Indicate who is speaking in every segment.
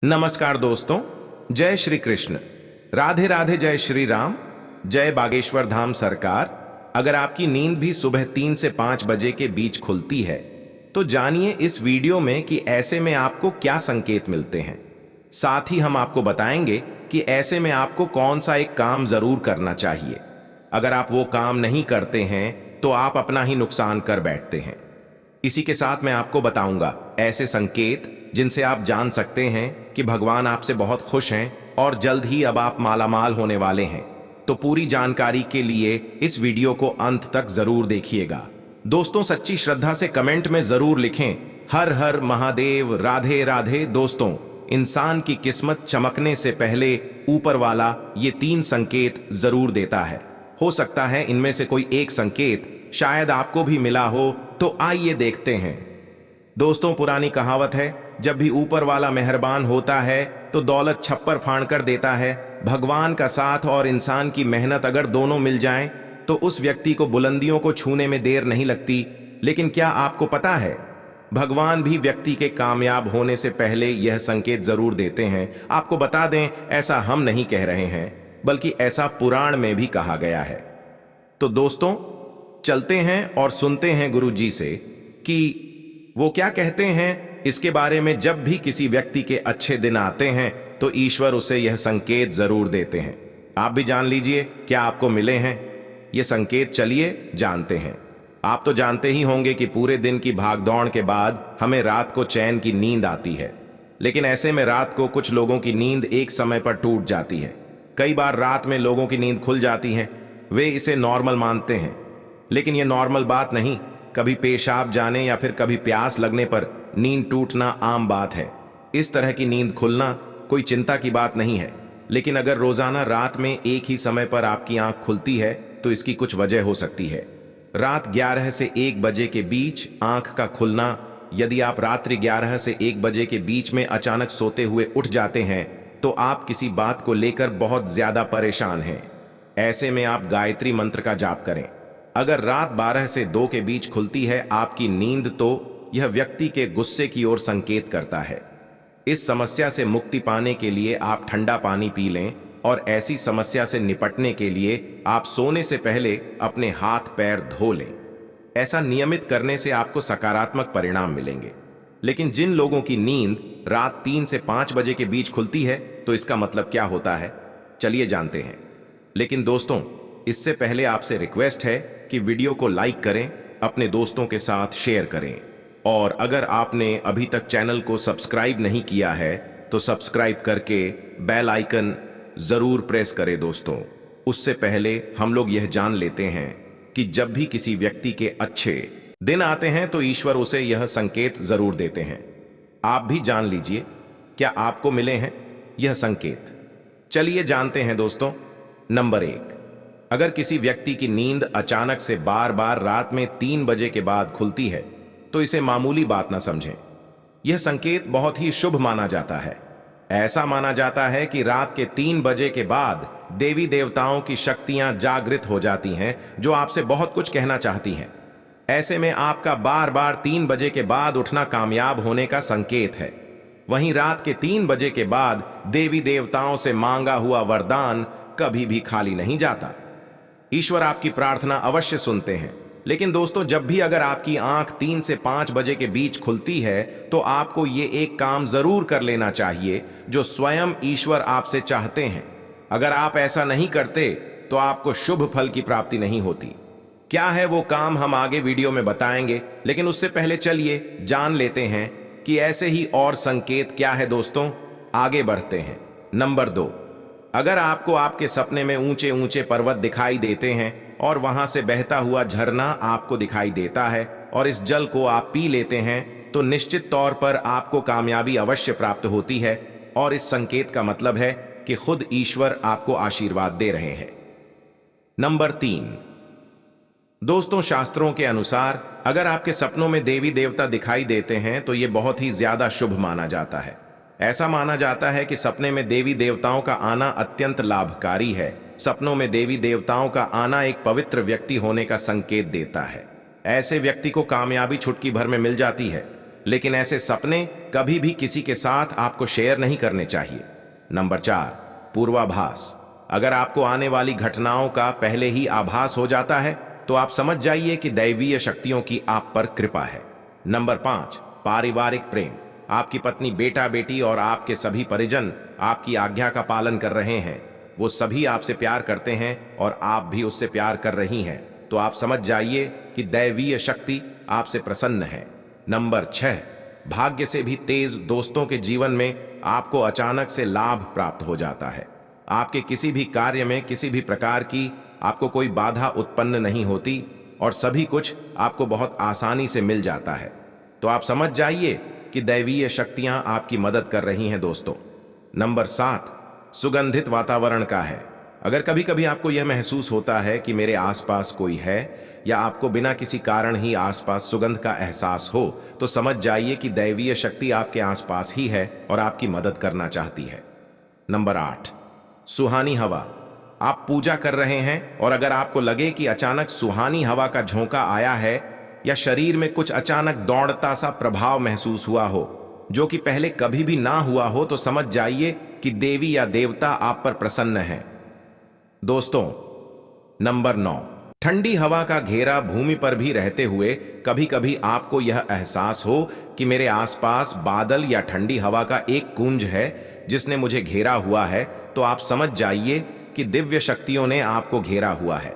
Speaker 1: नमस्कार दोस्तों, जय श्री कृष्ण। राधे राधे। जय श्री राम। जय बागेश्वर धाम सरकार। अगर आपकी नींद भी सुबह 3 से 5 बजे के बीच खुलती है तो जानिए इस वीडियो में कि ऐसे में आपको क्या संकेत मिलते हैं। साथ ही हम आपको बताएंगे कि ऐसे में आपको कौन सा एक काम जरूर करना चाहिए। अगर आप वो काम नहीं करते हैं तो आप अपना ही नुकसान कर बैठते हैं। इसी के साथ मैं आपको बताऊंगा ऐसे संकेत जिनसे आप जान सकते हैं कि भगवान आपसे बहुत खुश हैं और जल्द ही अब आप मालामाल होने वाले हैं। तो पूरी जानकारी के लिए इस वीडियो को अंत तक जरूर देखिएगा। दोस्तों, सच्ची श्रद्धा से कमेंट में जरूर लिखें हर हर महादेव, राधे राधे। दोस्तों, इंसान की किस्मत चमकने से पहले ऊपर वाला ये 3 संकेत जरूर देता है। हो सकता है इनमें से कोई एक संकेत शायद आपको भी मिला हो, तो आइए देखते हैं। दोस्तों, पुरानी कहावत है, जब भी ऊपर वाला मेहरबान होता है तो दौलत छप्पर फाड़ कर देता है। भगवान का साथ और इंसान की मेहनत अगर दोनों मिल जाएं तो उस व्यक्ति को बुलंदियों को छूने में देर नहीं लगती। लेकिन क्या आपको पता है, भगवान भी व्यक्ति के कामयाब होने से पहले यह संकेत जरूर देते हैं। आपको बता दें, ऐसा हम नहीं कह रहे हैं, बल्कि ऐसा पुराण में भी कहा गया है। तो दोस्तों, चलते हैं और सुनते हैं गुरु जी से कि वो क्या कहते हैं। इसके बारे में जब भी किसी व्यक्ति के अच्छे दिन आते हैं तो ईश्वर उसे यह संकेत जरूर देते हैं। आप भी जान लीजिए क्या आपको मिले हैं ये संकेत। चलिए जानते हैं। आप तो जानते ही होंगे कि पूरे दिन की भागदौड़ के बाद हमें रात को चैन की नींद आती है। लेकिन ऐसे में रात को कुछ लोगों की नींद एक समय पर टूट जाती है। कई बार रात में लोगों की नींद खुल जाती है, वे इसे नॉर्मल मानते हैं। लेकिन यह नॉर्मल बात नहीं। कभी पेशाब जाने या फिर कभी प्यास लगने पर नींद टूटना आम बात है। इस तरह की नींद खुलना कोई चिंता की बात नहीं है। लेकिन अगर रोजाना रात में एक ही समय पर आपकी आंख खुलती है तो इसकी कुछ वजह हो सकती है। रात 11 से 1 बजे के बीच आंख का खुलना। यदि आप रात्रि 11 से 1 बजे के बीच में अचानक सोते हुए उठ जाते हैं तो आप किसी बात को लेकर बहुत ज्यादा परेशान हैं। ऐसे में आप गायत्री मंत्र का जाप करें। अगर रात 12 से 2 के बीच खुलती है आपकी नींद तो यह व्यक्ति के गुस्से की ओर संकेत करता है। इस समस्या से मुक्ति पाने के लिए आप ठंडा पानी पी लें और ऐसी समस्या से निपटने के लिए आप सोने से पहले अपने हाथ पैर धो लें। ऐसा नियमित करने से आपको सकारात्मक परिणाम मिलेंगे। लेकिन जिन लोगों की नींद रात 3 से 5 बजे के बीच खुलती है तो इसका मतलब क्या होता है, चलिए जानते हैं। लेकिन दोस्तों, इससे पहले आपसे रिक्वेस्ट है कि वीडियो को लाइक करें, अपने दोस्तों के साथ शेयर करें और अगर आपने अभी तक चैनल को सब्सक्राइब नहीं किया है तो सब्सक्राइब करके बेल आइकन जरूर प्रेस करें। दोस्तों, उससे पहले हम लोग यह जान लेते हैं कि जब भी किसी व्यक्ति के अच्छे दिन आते हैं तो ईश्वर उसे यह संकेत जरूर देते हैं। आप भी जान लीजिए क्या आपको मिले हैं यह संकेत। चलिए जानते हैं दोस्तों। नंबर 1, अगर किसी व्यक्ति की नींद अचानक से बार बार रात में 3 बजे के बाद खुलती है तो इसे मामूली बात न समझें। यह संकेत बहुत ही शुभ माना जाता है। ऐसा माना जाता है कि रात के 3 बजे के बाद देवी देवताओं की शक्तियां जागृत हो जाती हैं जो आपसे बहुत कुछ कहना चाहती हैं। ऐसे में आपका बार बार 3 बजे के बाद उठना कामयाब होने का संकेत है। वहीं रात के 3 बजे के बाद देवी देवताओं से मांगा हुआ वरदान कभी भी खाली नहीं जाता। ईश्वर आपकी प्रार्थना अवश्य सुनते हैं। लेकिन दोस्तों, जब भी अगर आपकी आंख 3 से 5 बजे के बीच खुलती है तो आपको ये एक काम जरूर कर लेना चाहिए जो स्वयं ईश्वर आपसे चाहते हैं। अगर आप ऐसा नहीं करते तो आपको शुभ फल की प्राप्ति नहीं होती। क्या है वो काम हम आगे वीडियो में बताएंगे, लेकिन उससे पहले चलिए जान लेते हैं कि ऐसे ही और संकेत क्या है। दोस्तों, आगे बढ़ते हैं। नंबर 2, अगर आपको आपके सपने में ऊंचे ऊंचे पर्वत दिखाई देते हैं और वहां से बहता हुआ झरना आपको दिखाई देता है और इस जल को आप पी लेते हैं तो निश्चित तौर पर आपको कामयाबी अवश्य प्राप्त होती है। और इस संकेत का मतलब है कि खुद ईश्वर आपको आशीर्वाद दे रहे हैं। नंबर 3, दोस्तों, शास्त्रों के अनुसार अगर आपके सपनों में देवी देवता दिखाई देते हैं तो यह बहुत ही ज्यादा शुभ माना जाता है। ऐसा माना जाता है कि सपने में देवी देवताओं का आना अत्यंत लाभकारी है। सपनों में देवी देवताओं का आना एक पवित्र व्यक्ति होने का संकेत देता है। ऐसे व्यक्ति को कामयाबी चुटकी भर में मिल जाती है। लेकिन ऐसे सपने कभी भी किसी के साथ आपको शेयर नहीं करने चाहिए। नंबर 4, पूर्वाभास। अगर आपको आने वाली घटनाओं का पहले ही आभास हो जाता है तो आप समझ जाइए कि दैवीय शक्तियों की आप पर कृपा है। नंबर 5, पारिवारिक प्रेम। आपकी पत्नी, बेटा बेटी और आपके सभी परिजन आपकी आज्ञा का पालन कर रहे हैं। वो सभी आपसे प्यार करते हैं और आप भी उससे प्यार कर रही हैं, तो आप समझ जाइए कि दैवीय शक्ति आपसे प्रसन्न है। नंबर 6, भाग्य से भी तेज दोस्तों के जीवन में आपको अचानक से लाभ प्राप्त हो जाता है। आपके किसी भी कार्य में किसी भी प्रकार की आपको कोई बाधा उत्पन्न नहीं होती और सभी कुछ आपको बहुत आसानी से मिल जाता है। तो आप समझ जाइए कि दैवीय शक्तियां आपकी मदद कर रही हैं दोस्तों। नंबर 7, सुगंधित वातावरण का है। अगर कभी कभी आपको यह महसूस होता है कि मेरे आसपास कोई है या आपको बिना किसी कारण ही आसपास सुगंध का एहसास हो, तो समझ जाइए कि दैवीय शक्ति आपके आसपास ही है और आपकी मदद करना चाहती है। नंबर 8, सुहानी हवा। आप पूजा कर रहे हैं और अगर आपको लगे कि अचानक सुहानी हवा का झोंका आया है या शरीर में कुछ अचानक दौड़ता सा प्रभाव महसूस हुआ हो जो कि पहले कभी भी ना हुआ हो, तो समझ जाइए कि देवी या देवता आप पर प्रसन्न है दोस्तों। नंबर 9, ठंडी हवा का घेरा। भूमि पर भी रहते हुए कभी कभी आपको यह एहसास हो कि मेरे आसपास बादल या ठंडी हवा का एक कुंज है जिसने मुझे घेरा हुआ है, तो आप समझ जाइए कि दिव्य शक्तियों ने आपको घेरा हुआ है।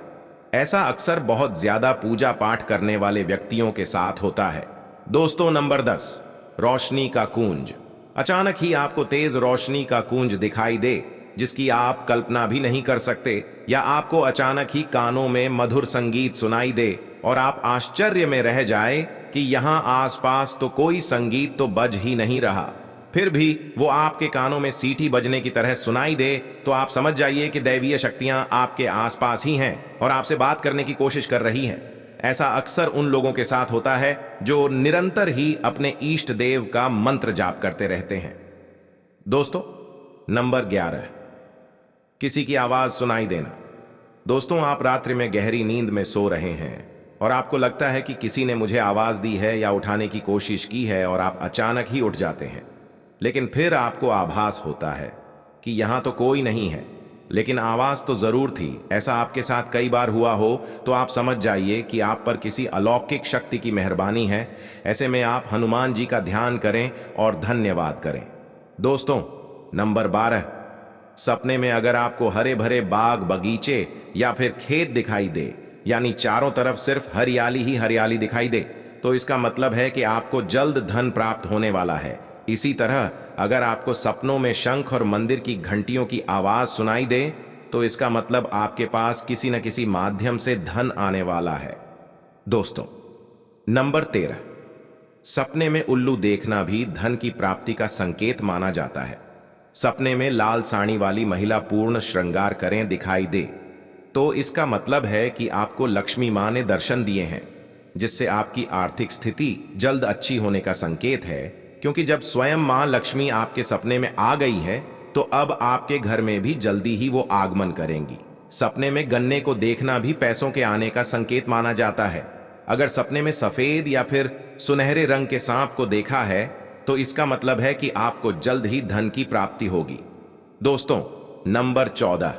Speaker 1: ऐसा अक्सर बहुत ज्यादा पूजा पाठ करने वाले व्यक्तियों के साथ होता है दोस्तों। नंबर 10, रोशनी का कुंज। अचानक ही आपको तेज रोशनी का कुंज दिखाई दे जिसकी आप कल्पना भी नहीं कर सकते, या आपको अचानक ही कानों में मधुर संगीत सुनाई दे और आप आश्चर्य में रह जाए कि यहां आसपास तो कोई संगीत तो बज ही नहीं रहा, फिर भी वो आपके कानों में सीटी बजने की तरह सुनाई दे, तो आप समझ जाइए कि दैवीय शक्तियां आपके आसपास ही हैं और आपसे बात करने की कोशिश कर रही हैं। ऐसा अक्सर उन लोगों के साथ होता है जो निरंतर ही अपने इष्ट देव का मंत्र जाप करते रहते हैं दोस्तों। नंबर 11, किसी की आवाज सुनाई देना। दोस्तों, आप रात्रि में गहरी नींद में सो रहे हैं और आपको लगता है कि किसी ने मुझे आवाज दी है या उठाने की कोशिश की है और आप अचानक ही उठ जाते हैं, लेकिन फिर आपको आभास होता है कि यहां तो कोई नहीं है, लेकिन आवाज तो जरूर थी। ऐसा आपके साथ कई बार हुआ हो तो आप समझ जाइए कि आप पर किसी अलौकिक शक्ति की मेहरबानी है। ऐसे में आप हनुमान जी का ध्यान करें और धन्यवाद करें दोस्तों। नंबर 12, सपने में अगर आपको हरे भरे बाग बगीचे या फिर खेत दिखाई दे, यानी चारों तरफ सिर्फ हरियाली ही हरियाली दिखाई दे, तो इसका मतलब है कि आपको जल्द धन प्राप्त होने वाला है। इसी तरह अगर आपको सपनों में शंख और मंदिर की घंटियों की आवाज सुनाई दे, तो इसका मतलब आपके पास किसी न किसी माध्यम से धन आने वाला है दोस्तों। नंबर 13, सपने में उल्लू देखना भी धन की प्राप्ति का संकेत माना जाता है। सपने में लाल साड़ी वाली महिला पूर्ण श्रृंगार करें दिखाई दे, तो इसका मतलब है कि आपको लक्ष्मी मां ने दर्शन दिए हैं, जिससे आपकी आर्थिक स्थिति जल्द अच्छी होने का संकेत है, क्योंकि जब स्वयं मां लक्ष्मी आपके सपने में आ गई है तो अब आपके घर में भी जल्दी ही वो आगमन करेंगी। सपने में गन्ने को देखना भी पैसों के आने का संकेत माना जाता है। अगर सपने में सफेद या फिर सुनहरे रंग के सांप को देखा है तो इसका मतलब है कि आपको जल्द ही धन की प्राप्ति होगी दोस्तों। नंबर 14,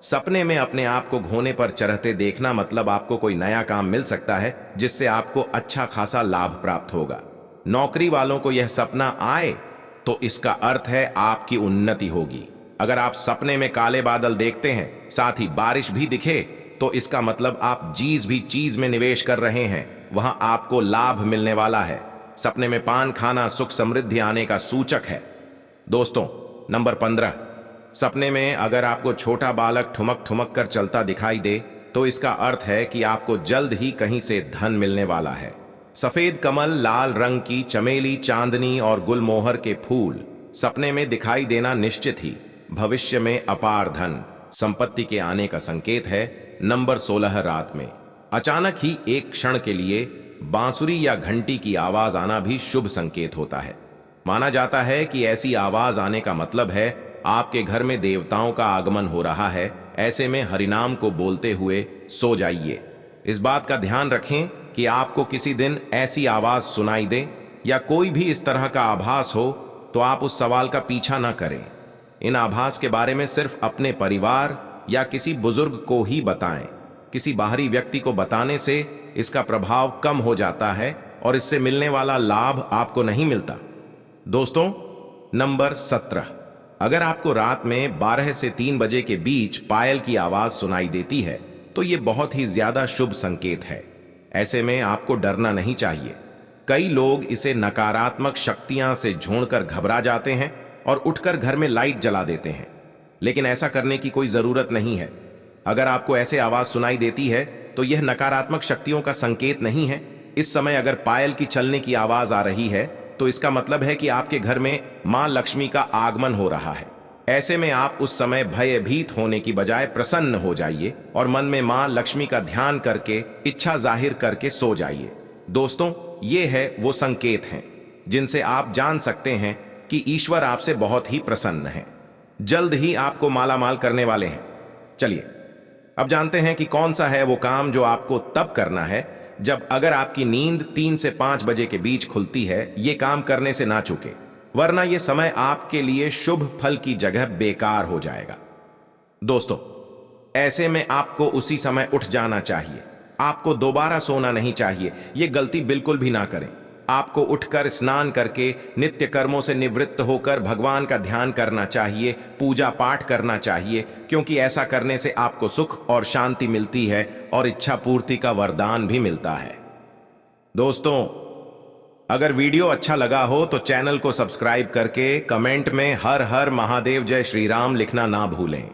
Speaker 1: सपने में अपने आप को घोड़े पर चढ़ते देखना, मतलब आपको कोई नया काम मिल सकता है जिससे आपको अच्छा खासा लाभ प्राप्त होगा। नौकरी वालों को यह सपना आए तो इसका अर्थ है आपकी उन्नति होगी। अगर आप सपने में काले बादल देखते हैं, साथ ही बारिश भी दिखे, तो इसका मतलब आप जिस भी चीज में निवेश कर रहे हैं वहां आपको लाभ मिलने वाला है। सपने में पान खाना सुख समृद्धि आने का सूचक है दोस्तों। नंबर 15, सपने में अगर आपको छोटा बालक ठुमक ठुमक कर चलता दिखाई दे तो इसका अर्थ है कि आपको जल्द ही कहीं से धन मिलने वाला है। सफेद कमल, लाल रंग की चमेली, चांदनी और गुलमोहर के फूल सपने में दिखाई देना निश्चित ही भविष्य में अपार धन संपत्ति के आने का संकेत है। नंबर 16, रात में अचानक ही एक क्षण के लिए बांसुरी या घंटी की आवाज आना भी शुभ संकेत होता है। माना जाता है कि ऐसी आवाज आने का मतलब है आपके घर में देवताओं का आगमन हो रहा है। ऐसे में हरिनाम को बोलते हुए सो जाइए। इस बात का ध्यान रखें कि आपको किसी दिन ऐसी आवाज सुनाई दे या कोई भी इस तरह का आभास हो तो आप उस सवाल का पीछा न करें। इन आभास के बारे में सिर्फ अपने परिवार या किसी बुजुर्ग को ही बताएं। किसी बाहरी व्यक्ति को बताने से इसका प्रभाव कम हो जाता है और इससे मिलने वाला लाभ आपको नहीं मिलता। दोस्तों, नंबर 17, अगर आपको रात में 12 से 3 बजे के बीच पायल की आवाज सुनाई देती है तो यह बहुत ही ज्यादा शुभ संकेत है। ऐसे में आपको डरना नहीं चाहिए। कई लोग इसे नकारात्मक शक्तियां से झूठकर घबरा जाते हैं और उठकर घर में लाइट जला देते हैं, लेकिन ऐसा करने की कोई जरूरत नहीं है। अगर आपको ऐसे आवाज सुनाई देती है तो यह नकारात्मक शक्तियों का संकेत नहीं है। इस समय अगर पायल की चलने की आवाज आ रही है तो इसका मतलब है कि आपके घर में मां लक्ष्मी का आगमन हो रहा है। ऐसे में आप उस समय भयभीत होने की बजाय प्रसन्न हो जाइए और मन में मां लक्ष्मी का ध्यान करके इच्छा जाहिर करके सो जाइए। दोस्तों, ये है वो संकेत हैं जिनसे आप जान सकते हैं कि ईश्वर आपसे बहुत ही प्रसन्न है, जल्द ही आपको मालामाल करने वाले हैं। चलिए अब जानते हैं कि कौन सा है वो काम जो आपको तब करना है जब अगर आपकी नींद 3 से 5 बजे के बीच खुलती है। ये काम करने से ना चूके, वरना यह समय आपके लिए शुभ फल की जगह बेकार हो जाएगा। दोस्तों, ऐसे में आपको उसी समय उठ जाना चाहिए। आपको दोबारा सोना नहीं चाहिए। यह गलती बिल्कुल भी ना करें। आपको उठकर स्नान करके नित्य कर्मों से निवृत्त होकर भगवान का ध्यान करना चाहिए, पूजा पाठ करना चाहिए, क्योंकि ऐसा करने से आपको सुख और शांति मिलती है और इच्छा पूर्ति का वरदान भी मिलता है। दोस्तों, अगर वीडियो अच्छा लगा हो तो चैनल को सब्सक्राइब करके कमेंट में हर हर महादेव जय श्री राम लिखना ना भूलें।